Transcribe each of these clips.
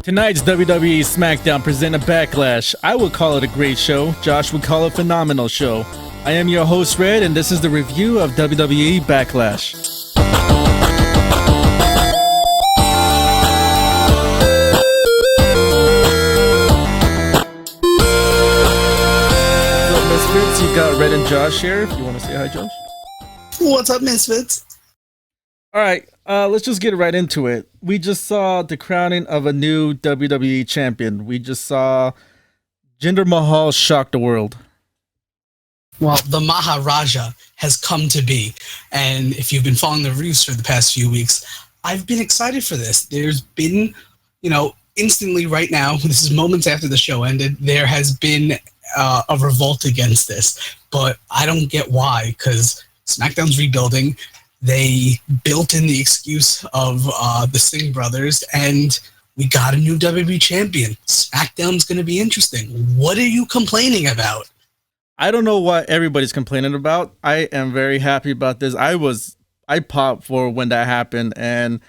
Tonight's WWE SmackDown presented Backlash. I would call it a great show. Josh would call it a phenomenal show. I am your host, Red, and this is the review of WWE Backlash. What's up, Misfits? You got Red and Josh here. If you want to say hi, Josh. What's up, Misfits? All right, let's just get right into it. We just saw the crowning of a new WWE champion. We just saw Jinder Mahal shock the world. Well, the Maharaja has come to be. And if you've been following the reviews for the past few weeks, I've been excited for this. There's been, instantly right now, this is moments after the show ended, there has been a revolt against this. But I don't get why, because SmackDown's rebuilding. They built in the excuse of the Singh brothers, and we got a new WWE champion. SmackDown's going to be interesting. What are you complaining about? I don't know what everybody's complaining about. I am very happy about this. I popped for when that happened, and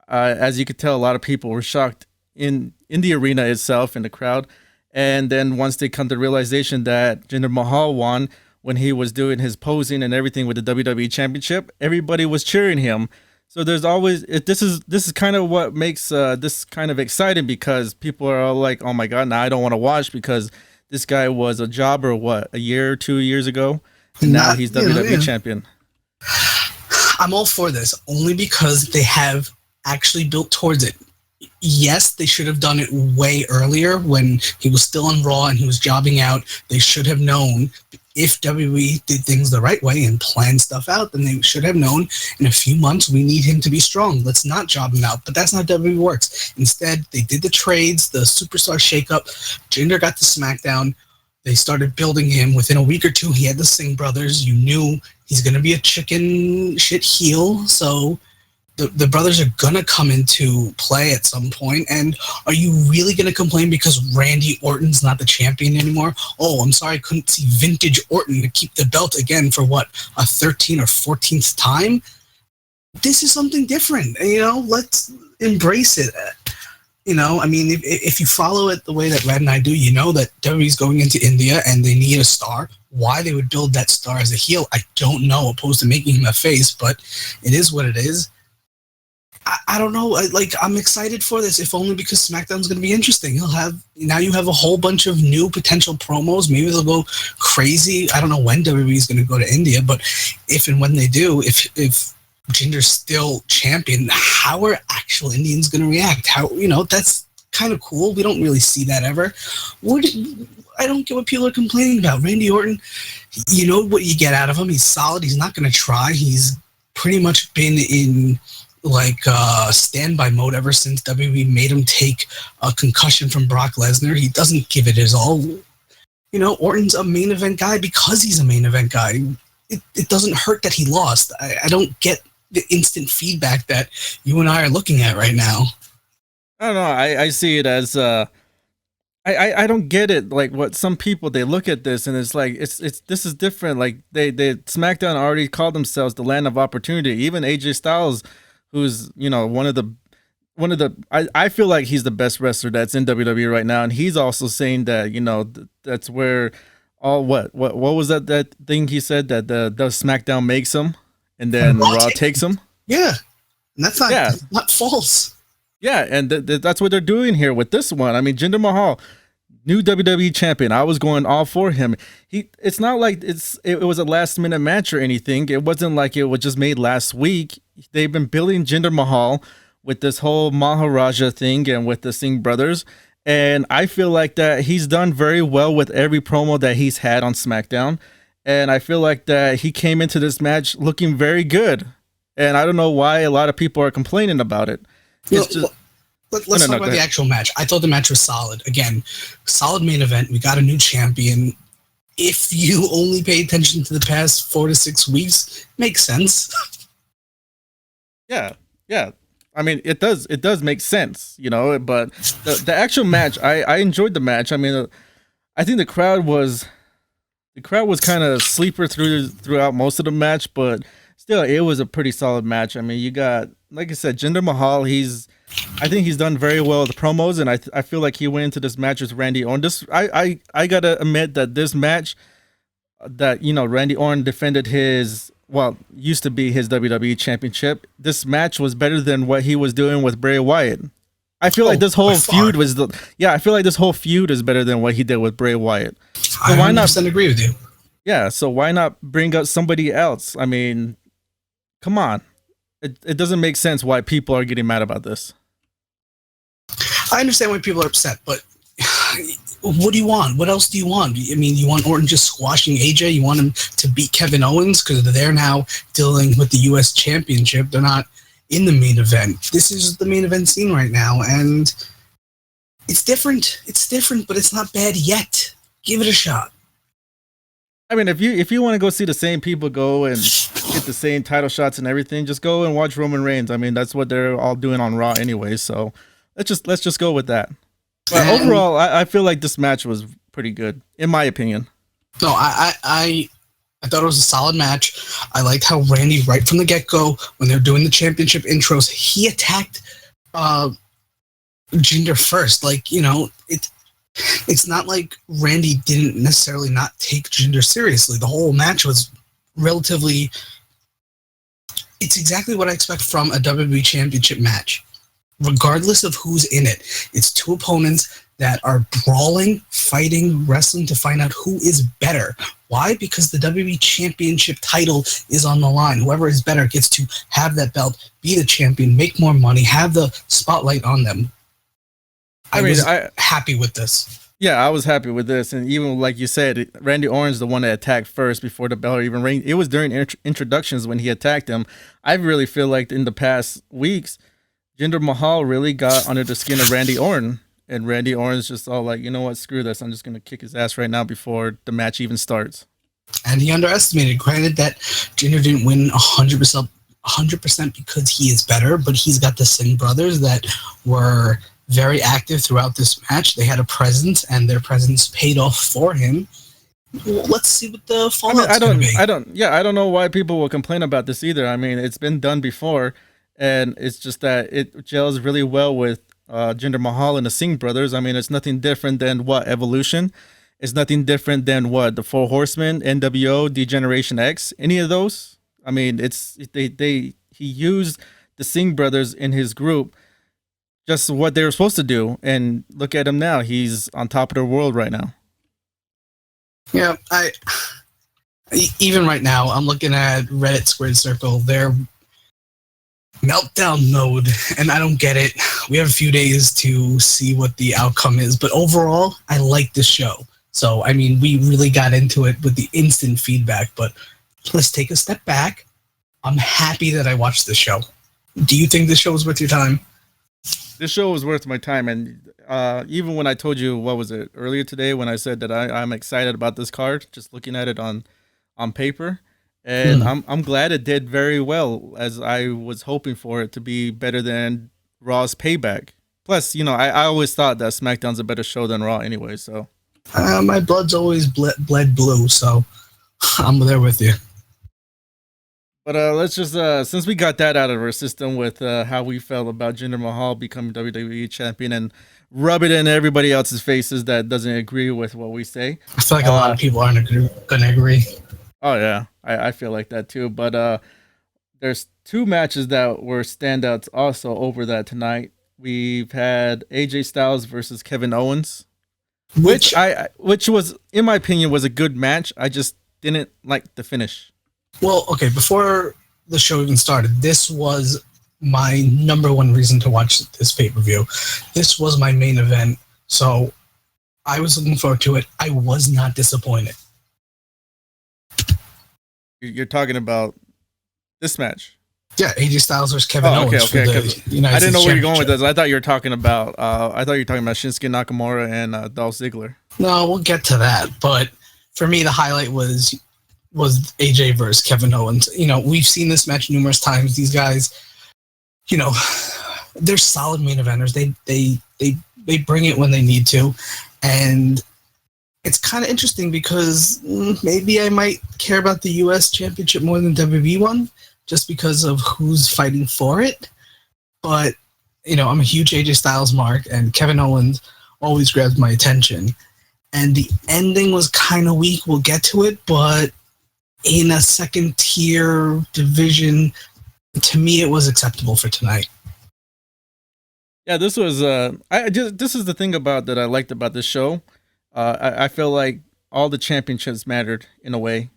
as you could tell, a lot of people were shocked in the arena itself, in the crowd. And then once they come to the realization that Jinder Mahal won, when he was doing his posing and everything with the WWE Championship, everybody was cheering him. So there's always this is kind of what makes this kind of exciting, because people are all like, "Oh my God, now I don't want to watch because this guy was a jobber a year or 2 years ago, and now he's WWE champion." I'm all for this only because they have actually built towards it. Yes, they should have done it way earlier when he was still on Raw and he was jobbing out. They should have known. If WWE did things the right way and planned stuff out, then they should have known in a few months we need him to be strong. Let's not job him out. But that's not how WWE works. Instead, they did the trades, the superstar shakeup. Jinder got to SmackDown. They started building him. Within a week or two, he had the Singh brothers. You knew he's going to be a chicken shit heel. So the brothers are going to come into play at some point. And are you really going to complain because Randy Orton's not the champion anymore? Oh, I'm sorry, I couldn't see vintage Orton to keep the belt again for what, a 13th or 14th time? This is something different. Let's embrace it. If you follow it the way that Red and I do, you know that WWE's going into India and they need a star. Why they would build that star as a heel, I don't know, opposed to making him a face, but it is what it is. I don't know. I'm excited for this, if only because SmackDown's going to be interesting. You have a whole bunch of new potential promos. Maybe they'll go crazy. I don't know when WWE is going to go to India, but if and when they do, if Jinder's still champion, how are actual Indians going to react? That's kind of cool. We don't really see that ever. I don't get what people are complaining about. Randy Orton, you know what you get out of him. He's solid. He's not going to try. He's pretty much been in standby mode ever since WWE made him take a concussion from Brock Lesnar. He doesn't give it his all. Orton's a main event guy because he's a main event guy. It doesn't hurt that he lost. I don't get the instant feedback that you and I are looking at right now. I don't know. I see it as I don't get it. Like, what some people, they look at this and it's like this is different. Like they SmackDown already called themselves the land of opportunity. Even AJ Styles, who's one of the I feel like he's the best wrestler that's in WWE right now, and he's also saying that that's where all what was that thing he said, that the SmackDown makes him and then Raw takes him. Yeah, and that's not false. Yeah, and that's what they're doing here with this one. I mean, Jinder Mahal, new WWE champion. I was going all for him. It's not like it was a last minute match or anything. It wasn't like it was just made last week. They've been building Jinder Mahal with this whole Maharaja thing and with the Singh brothers. And I feel like that he's done very well with every promo that he's had on SmackDown. And I feel like that he came into this match looking very good. And I don't know why a lot of people are complaining about it. Let's talk about the actual match. I thought the match was solid. Again, solid main event. We got a new champion. If you only pay attention to the past 4 to 6 weeks, makes sense. Yeah. I mean, it does make sense, but the actual match, I enjoyed the match. I mean, I think the crowd was kind of sleeper throughout most of the match, but still, it was a pretty solid match. I mean, you got, like I said, Jinder Mahal. He's I think he's done very well with the promos, and I feel like he went into this match with Randy Orton. I gotta admit that this match that Randy Orton defended his used to be his WWE Championship. This match was better than what he was doing with Bray Wyatt. I feel like this whole feud I feel like this whole feud is better than what he did with Bray Wyatt. So I 100% agree with you. Yeah, so why not bring up somebody else? I mean, come on. It doesn't make sense why people are getting mad about this. I understand why people are upset, but what do you want? What else do you want? I mean, you want Orton just squashing AJ? You want him to beat Kevin Owens because they're now dealing with the U.S. Championship. They're not in the main event. This is the main event scene right now, and it's different. It's different, but it's not bad yet. Give it a shot. I mean, if you want to go see the same people go and get the same title shots and everything, just go and watch Roman Reigns. I mean, that's what they're all doing on Raw anyway. So let's just go with that. But overall, I feel like this match was pretty good, in my opinion. No, I thought it was a solid match. I liked how Randy, right from the get-go, when they were doing the championship intros, he attacked Jinder first. Like, it's not like Randy didn't necessarily not take Jinder seriously. The whole match was relatively... It's exactly what I expect from a WWE Championship match. Regardless of who's in it, it's two opponents that are brawling, fighting, wrestling to find out who is better. Why? Because the WWE Championship title is on the line. Whoever is better gets to have that belt, be the champion, make more money, have the spotlight on them. I was happy with this. Yeah, I was happy with this. And even like you said, Randy Orton's the one that attacked first before the bell even rang. It was during introductions when he attacked him. I really feel like in the past weeks, Jinder Mahal really got under the skin of Randy Orton. And Randy Orton's just all like, you know what, screw this. I'm just going to kick his ass right now before the match even starts. And he underestimated. Granted that Jinder didn't win 100% because he is better, but he's got the Singh brothers that were very active throughout this match. They had a presence, and their presence paid off for him. Well, let's see what the fallout's going to be. I don't know why people will complain about this either. I mean, it's been done before, and it's just that it gels really well with Jinder Mahal and the Singh brothers. I mean, it's nothing different than what Evolution. It's nothing different than what the Four Horsemen, NWO, D-Generation X, any of those. I mean, he used the Singh brothers in his group, just what they were supposed to do, and look at him now. He's on top of the world right now. Yeah, even right now, I'm looking at Reddit Squared Circle. Their meltdown mode, and I don't get it. We have a few days to see what the outcome is, but overall, I like this show. So, I mean, we really got into it with the instant feedback, but let's take a step back. I'm happy that I watched this show. Do you think this show was worth your time? This show was worth my time, and even when I told you, what was it, earlier today, when I said that I'm excited about this card, just looking at it on paper, and I'm glad it did very well, as I was hoping for it to be better than Raw's Payback. Plus, I always thought that SmackDown's a better show than Raw anyway, so. My blood's always bled blue, so I'm there with you. But let's just, since we got that out of our system with how we felt about Jinder Mahal becoming WWE champion, and rub it in everybody else's faces that doesn't agree with what we say. I feel like a lot of people aren't going to agree. Oh, yeah. I feel like that too. But there's two matches that were standouts also over that tonight. We've had AJ Styles versus Kevin Owens, which was, in my opinion, was a good match. I just didn't like the finish. Well, okay, before the show even started, this was my number one reason to watch this pay-per-view. This was my main event, so I was looking forward to it. I was not disappointed. You're talking about this match? Yeah, AJ Styles versus Kevin Owens. Okay. I didn't know where you're going with this. I thought you were talking about Shinsuke Nakamura and Dolph Ziggler. No, we'll get to that. But for me, the highlight was AJ versus Kevin Owens. We've seen this match numerous times. These guys, they're solid main eventers. They bring it when they need to, and it's kind of interesting because maybe I might care about the U.S. Championship more than WWE one, just because of who's fighting for it. But I'm a huge AJ Styles mark, and Kevin Owens always grabs my attention. And the ending was kind of weak. We'll get to it, but in a second tier division, to me, it was acceptable for tonight. Yeah, this was this is the thing about that I liked about this show. I feel like all the championships mattered in a way.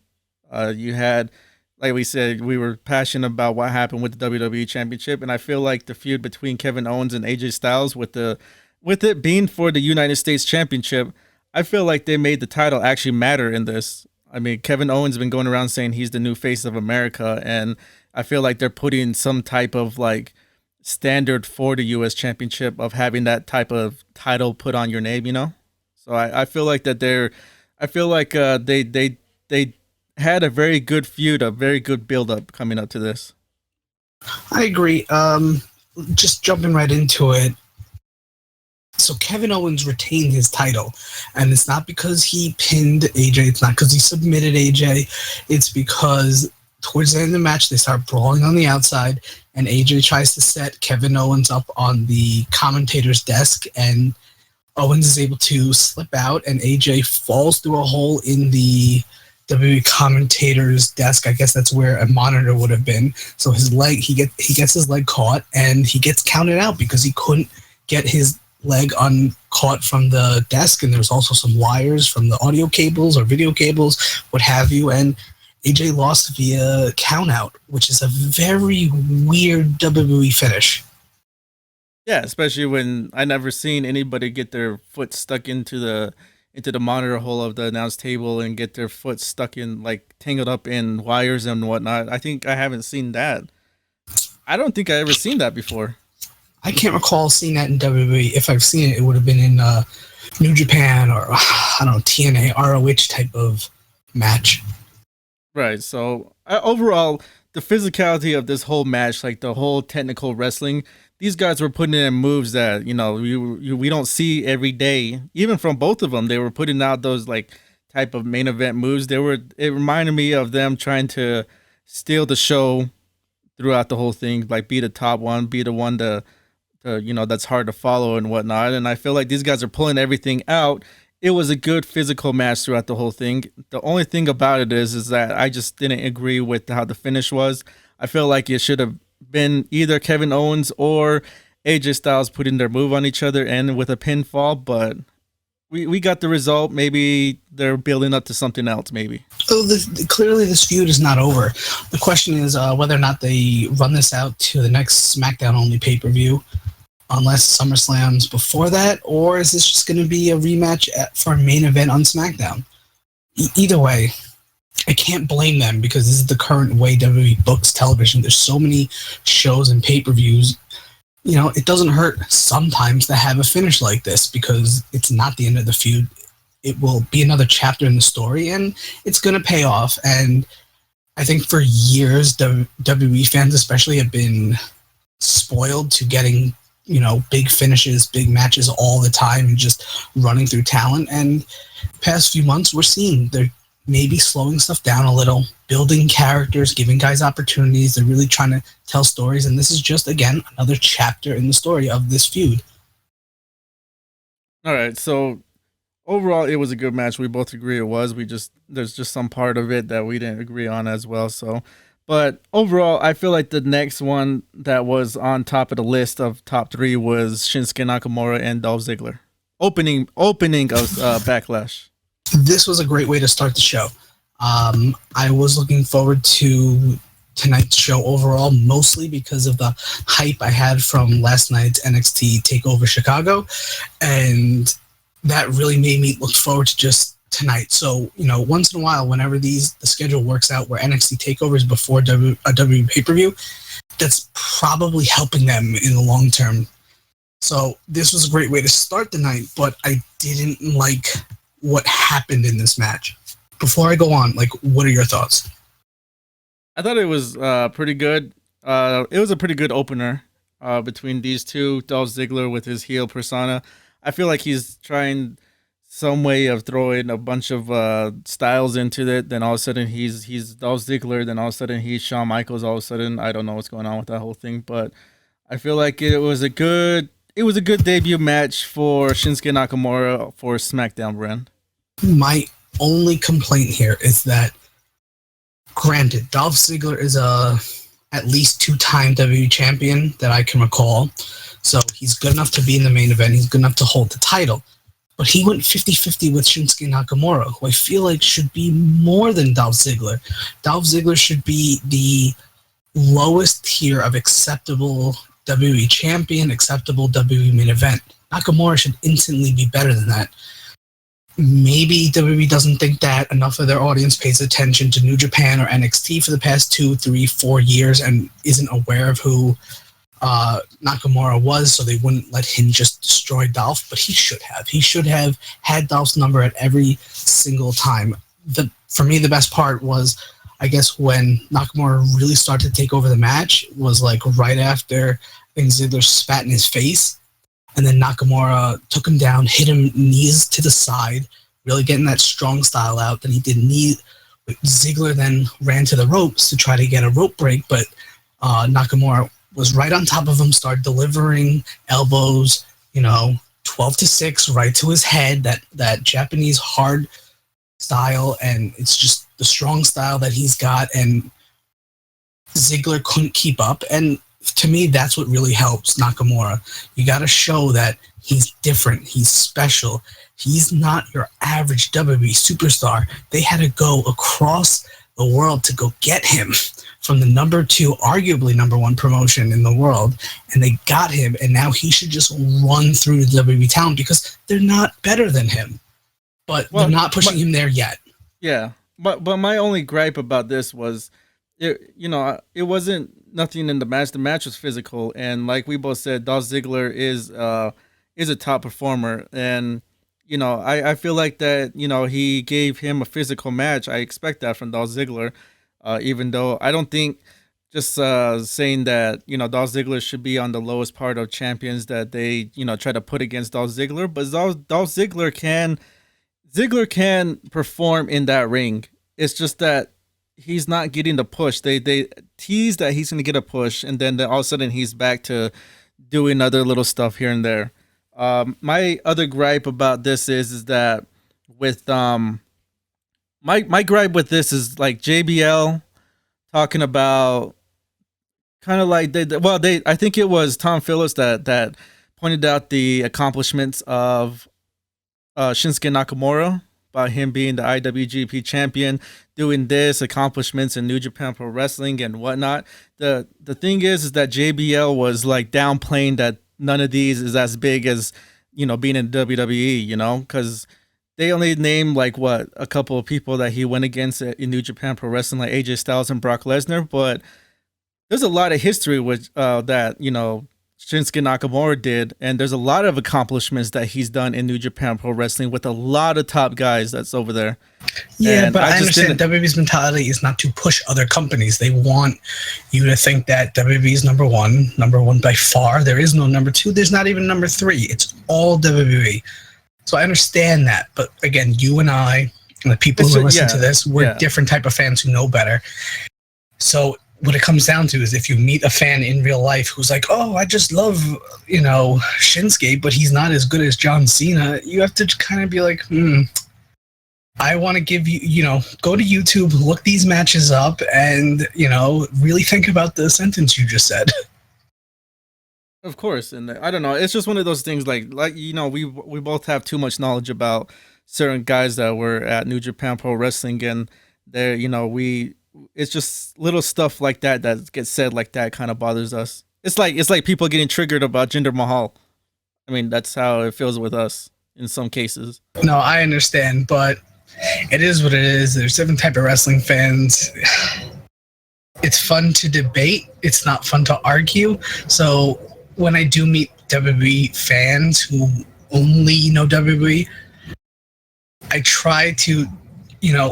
You had, like we said, we were passionate about what happened with the WWE Championship, and I feel like the feud between Kevin Owens and AJ Styles with it being for the United States Championship, I feel like they made the title actually matter in this. I mean, Kevin Owens has been going around saying he's the new face of America, and I feel like they're putting some type of like standard for the U.S. Championship of having that type of title put on your name, you know. So I feel like that I feel like they had a very good feud, a very good build up coming up to this. I agree. Just jumping right into it. So Kevin Owens retained his title, and it's not because he pinned AJ. It's not because he submitted AJ. It's because towards the end of the match, they start brawling on the outside, and AJ tries to set Kevin Owens up on the commentator's desk, and Owens is able to slip out, and AJ falls through a hole in the WWE commentator's desk. I guess that's where a monitor would have been. So his leg, he gets his leg caught, and he gets counted out because he couldn't get his leg uncaught from the desk, and there's also some wires from the audio cables or video cables, what have you, and AJ lost via countout, which is a very weird WWE finish. Yeah, especially when I never seen anybody get their foot stuck into the monitor hole of the announce table and get their foot stuck in like tangled up in wires and whatnot. I think I haven't seen that. I don't think I ever seen that before. I can't recall seeing that in WWE. If I've seen it, it would have been in New Japan or I don't know, TNA, ROH type of match. Right. So overall, the physicality of this whole match, like the whole technical wrestling, these guys were putting in moves that we don't see every day. Even from both of them, they were putting out those like type of main event moves. It reminded me of them trying to steal the show throughout the whole thing, like be the top one, be the one that's hard to follow and whatnot. And I feel like these guys are pulling everything out. It was a good physical match throughout the whole thing. The only thing about it is that I just didn't agree with how the finish was. I feel like it should have been either Kevin Owens or AJ Styles putting their move on each other and with a pinfall, but we got the result. Maybe they're building up to something else, maybe. So clearly this feud is not over. The question is whether or not they run this out to the next SmackDown-only pay-per-view, unless SummerSlam's before that, or is this just going to be a rematch for a main event on SmackDown? Either way, I can't blame them because this is the current way WWE books television. There's so many shows and pay-per-views. It doesn't hurt sometimes to have a finish like this because it's not the end of the feud. It will be another chapter in the story, and it's going to pay off. And I think for years, WWE fans especially have been spoiled to getting big finishes, big matches all the time and just running through talent. And past few months, we're seeing they're maybe slowing stuff down a little, building characters, giving guys opportunities. They're really trying to tell stories. And this is just, again, another chapter in the story of this feud. All right. So overall, it was a good match. We both agree it was. There's just some part of it that we didn't agree on as well. So, but overall, I feel like the next one that was on top of the list of top three was Shinsuke Nakamura and Dolph Ziggler. Opening of Backlash. This was a great way to start the show. I was looking forward to tonight's show overall, mostly because of the hype I had from last night's NXT TakeOver Chicago, and that really made me look forward to just tonight. So, once in a while, whenever the schedule works out where NXT TakeOver is before a WWE pay-per-view, that's probably helping them in the long term. So this was a great way to start the night, but I didn't like what happened in this match. Before I go on, what are your thoughts? I thought it was pretty good. It was a pretty good opener between these two. Dolph Ziggler with his heel persona. I feel like he's trying some way of throwing a bunch of styles into it. Then all of a sudden he's Dolph Ziggler. Then all of a sudden he's Shawn Michaels. All of a sudden I don't know what's going on with that whole thing. But I feel like it was a good debut match for Shinsuke Nakamura for SmackDown brand. My only complaint here is that, granted, Dolph Ziggler is a at least 2-time WWE champion that I can recall, so he's good enough to be in the main event. He's good enough to hold the title. But he went 50-50 with Shinsuke Nakamura, who I feel like should be more than Dolph Ziggler. Dolph Ziggler should be the lowest tier of acceptable WWE champion, acceptable WWE main event. Nakamura should instantly be better than that. Maybe WWE doesn't think that enough of their audience pays attention to New Japan or NXT for the past 2, 3, 4 years and isn't aware of who Nakamura was, so they wouldn't let him just destroy Dolph, but he should have. He should have had Dolph's number at every single time. For me, the best part was, I guess, when Nakamura really started to take over the match was like right after I think Ziggler spat in his face, and then Nakamura took him down, hit him knees to the side, really getting that strong style out. Then he did knee. Ziggler then ran to the ropes to try to get a rope break, but Nakamura was right on top of him, started delivering elbows, 12-6 right to his head, that Japanese hard style, and it's just the strong style that he's got, and Ziggler couldn't keep up. And to me, that's what really helps Nakamura. You got to show that he's different, he's special. He's not your average WWE superstar. They had to go across the world to go get him from the number 2, arguably number 1 promotion in the world, and they got him, and now he should just run through the WWE town because they're not better than him, but they're not pushing him there yet. Yeah, but my only gripe about this was, it wasn't nothing in the match. The match was physical, and like we both said, Dolph Ziggler is a top performer, and I feel like that he gave him a physical match. I expect that from Dolph Ziggler. Even though I don't think just saying that Dolph Ziggler should be on the lowest part of champions that they try to put against Dolph Ziggler, but Dolph Ziggler can perform in that ring. It's just that he's not getting the push. They tease that he's going to get a push, and then all of a sudden he's back to doing other little stuff here and there. My other gripe about this is that with My gripe with this is like JBL talking about kind of like I think it was Tom Phillips that pointed out the accomplishments of Shinsuke Nakamura, about him being the IWGP champion, doing this, accomplishments in New Japan Pro Wrestling and whatnot. The thing is that JBL was like downplaying that none of these is as big as being in WWE, because they only named like a couple of people that he went against in New Japan Pro Wrestling, like AJ Styles and Brock Lesnar. But there's a lot of history with that Shinsuke Nakamura did, and there's a lot of accomplishments that he's done in New Japan Pro Wrestling with a lot of top guys that's over there. Yeah, and but I understand WWE's mentality is not to push other companies. They want you to think that WWE is number one by far. There is no number 2. There's not even number 3. It's all WWE. So I understand that, but again, you and I, and the people who listen to this, we're different type of fans who know better. So what it comes down to is if you meet a fan in real life who's like, oh, I just love, Shinsuke, but he's not as good as John Cena, you have to kind of be like, I want to give you, go to YouTube, look these matches up, and, really think about the sentence you just said. Of course, and I don't know. It's just one of those things. Like we both have too much knowledge about certain guys that were at New Japan Pro Wrestling, and they're it's just little stuff like that gets said like that kind of bothers us. It's like people getting triggered about Jinder Mahal. I mean, that's how it feels with us in some cases. No, I understand, but it is what it is. There's different type of wrestling fans. It's fun to debate. It's not fun to argue. So when I do meet WWE fans who only know WWE, I try to,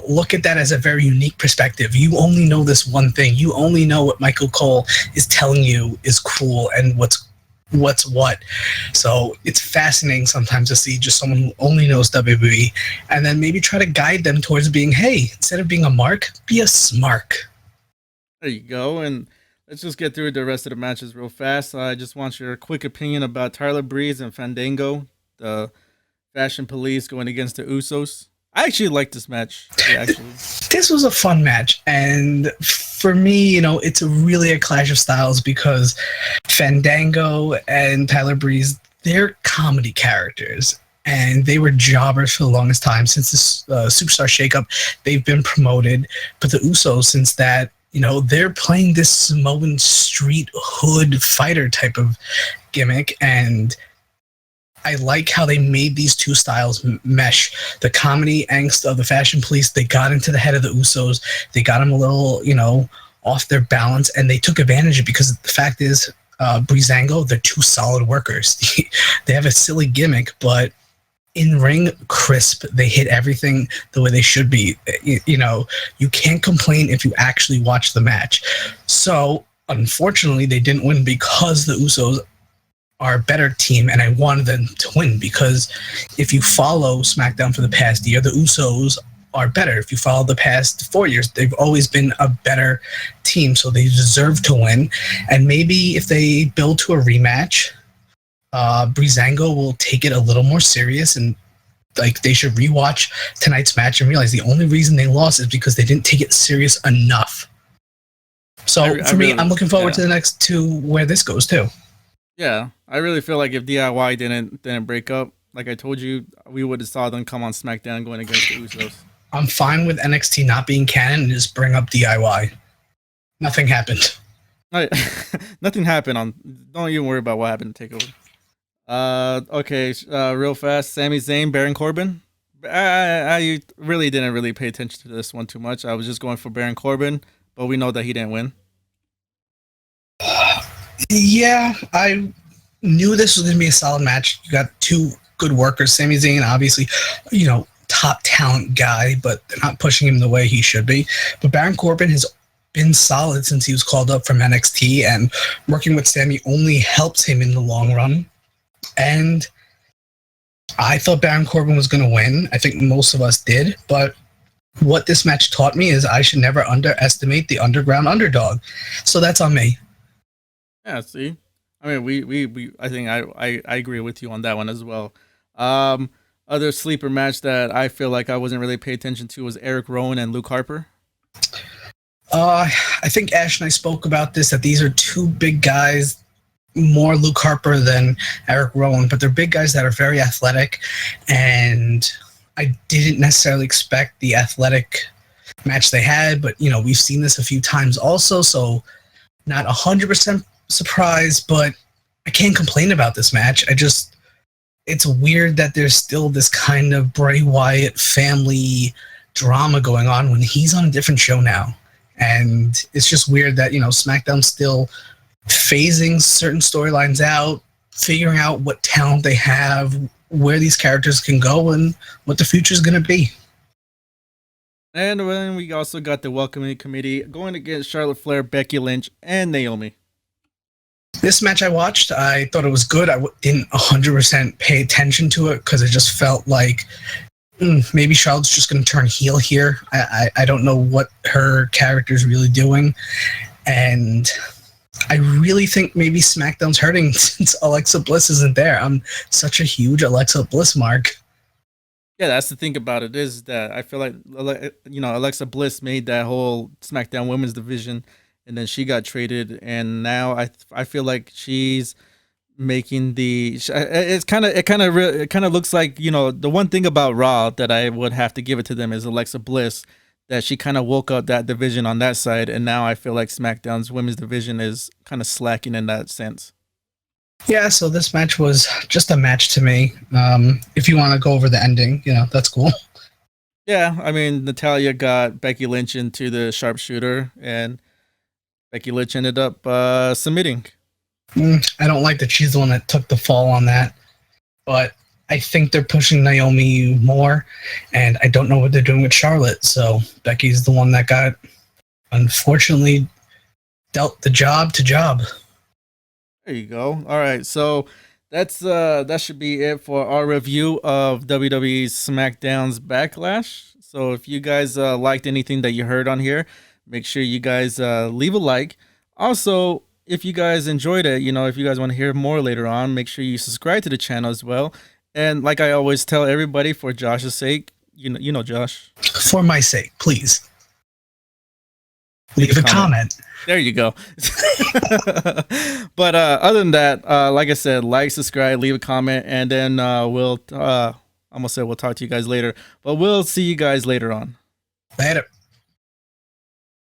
look at that as a very unique perspective. You only know this one thing. You only know what Michael Cole is telling you is cool and what's what. So it's fascinating sometimes to see just someone who only knows WWE and then maybe try to guide them towards being, hey, instead of being a mark, be a smark. There you go. And let's just get through the rest of the matches real fast. I just want your quick opinion about Tyler Breeze and Fandango, the Fashion Police going against the Usos. I actually like this match. Yeah, actually. This was a fun match, and for me, it's really a clash of styles because Fandango and Tyler Breeze, they're comedy characters, and they were jobbers for the longest time since this Superstar Shakeup. They've been promoted, but the Usos, since that, they're playing this Samoan street hood fighter type of gimmick, and I like how they made these two styles mesh. The comedy angst of the Fashion Police, they got into the head of the Usos. They got them a little, off their balance, and they took advantage of it because the fact is, Breezango, they're two solid workers. They have a silly gimmick, but in ring, crisp. They hit everything the way they should be. You can't complain if you actually watch the match. So, unfortunately, they didn't win because the Usos are a better team, and I wanted them to win because if you follow SmackDown for the past year, the Usos are better. If you follow the past 4 years, they've always been a better team, so they deserve to win. And maybe if they build to a rematch, Breezango will take it a little more serious, and they should rewatch tonight's match and realize the only reason they lost is because they didn't take it serious enough. So for me, I'm looking forward to the next two where this goes too. Yeah, I really feel like if DIY didn't break up, like I told you, we would have saw them come on SmackDown going against the Usos. I'm fine with NXT not being canon and just bring up DIY. Nothing happened. Nothing happened. Don't even worry about what happened to TakeOver. Okay, real fast. Sami Zayn, Baron Corbin. I really didn't pay attention to this one too much. I was just going for Baron Corbin, but we know that he didn't win. Yeah, I knew this was going to be a solid match. You got two good workers. Sami Zayn, obviously, top talent guy, but they're not pushing him the way he should be. But Baron Corbin has been solid since he was called up from NXT, and working with Sami only helps him in the long run. And I thought Baron Corbin was going to win. I think most of us did, but what this match taught me is I should never underestimate the underground underdog. So that's on me. Yeah, see, I mean, we I think I agree with you on that one as well. Other sleeper match that I feel like I wasn't really paying attention to was Eric Rowan and Luke Harper. I think Ash and I spoke about this, that these are two big guys, more Luke Harper than Eric Rowan, but they're big guys that are very athletic, and I didn't necessarily expect the athletic match they had, but we've seen this a few times also, so not 100% surprised, but I can't complain about this match. It's weird that there's still this kind of Bray Wyatt family drama going on when he's on a different show now. And it's just weird that, SmackDown's still phasing certain storylines out, figuring out what talent they have, where these characters can go, and what the future is going to be. And then we also got the Welcoming Committee going against Charlotte Flair, Becky Lynch, and Naomi. This match I watched, I thought it was good. I didn't 100% pay attention to it because it just felt like maybe Charlotte's just going to turn heel here. I don't know what her character's really doing. And I really think maybe SmackDown's hurting since Alexa Bliss isn't there. I'm such a huge Alexa Bliss mark. Yeah, that's the thing about it is that I feel like, Alexa Bliss made that whole SmackDown Women's Division, and then she got traded, and now I feel like she's making it kind of looks like, the one thing about Raw that I would have to give it to them is Alexa Bliss, that she kind of woke up that division on that side, and now I feel like SmackDown's women's division is kind of slacking in that sense. Yeah, so this match was just a match to me. If you want to go over the ending, that's cool. Yeah, I mean, Natalya got Becky Lynch into the sharpshooter, and Becky Lynch ended up submitting. I don't like that she's the one that took the fall on that, but I think they're pushing Naomi more, and I don't know what they're doing with Charlotte, so Becky's the one that got, unfortunately, dealt the job to job. There you go. All right, so that should be it for our review of WWE's SmackDown's Backlash. So if you guys liked anything that you heard on here, make sure you guys leave a like. Also, if you guys enjoyed it, if you guys want to hear more later on, make sure you subscribe to the channel as well. And like I always tell everybody, for Josh's sake, Josh. For my sake, please leave a comment. There you go. But other than that, like I said, like, subscribe, leave a comment, and then we'll talk to you guys later. But we'll see you guys later on. Later.